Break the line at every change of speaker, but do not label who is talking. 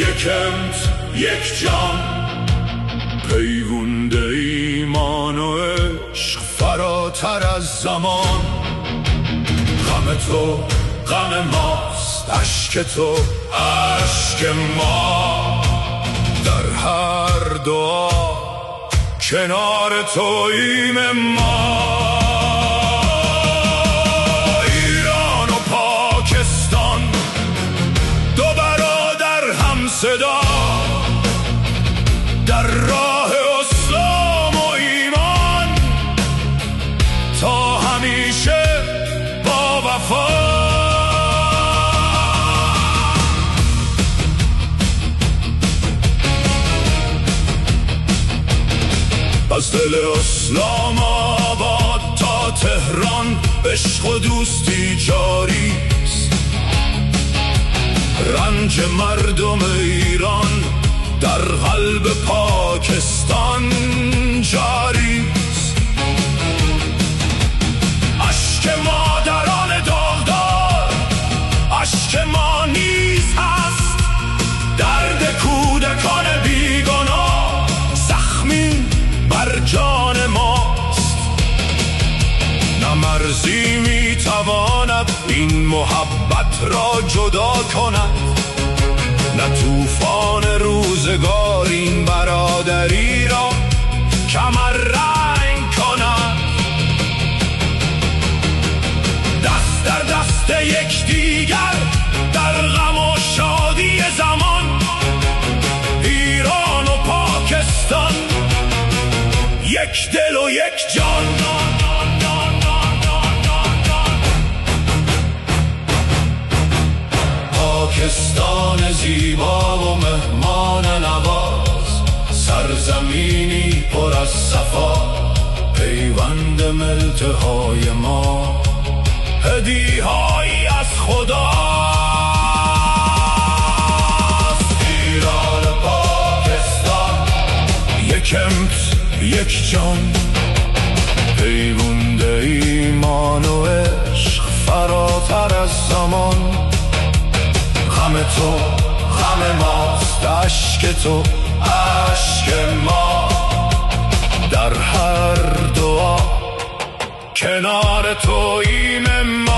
یکمت یک جان، پیوند ایمان و عشق فراتر از زمان. غم تو غم ماست، اشک تو اشک ما، در هر دعا کنار توییم ما. ایران و پاکستان دو برادر هم صدا، در راه اسلام و ایمان تا همیشه با وفا. از دل اسلام آباد تا تهران عشق و دوستی جاری است. رنج مردم ایران در قلب پاکستان جاری است. اشک مادران داغدار اشک ما نیز هست، درد کودکان بیگناه زخمی بر جان ماست. نه مرزی میتواند این محبت را جدا کند، نه طوفان روزگار این برادری را کمر رنگ کند. دست در دست یکدیگر در غم و شادی زمان، ایران و پاکستان یک دل و یک جان. پاکستان زیبا و مهمان نواز، سرزمینی پر از صفا، پیوند ملتهای ما، هدیه‌هایی از خدا. ایران و پاکستان یکمت یک جان، پیوند ایمان و عشق فراتر از زمان. غم تو غم ماست، اشک تو اشک ما، در هر دعا کنار توییم ما.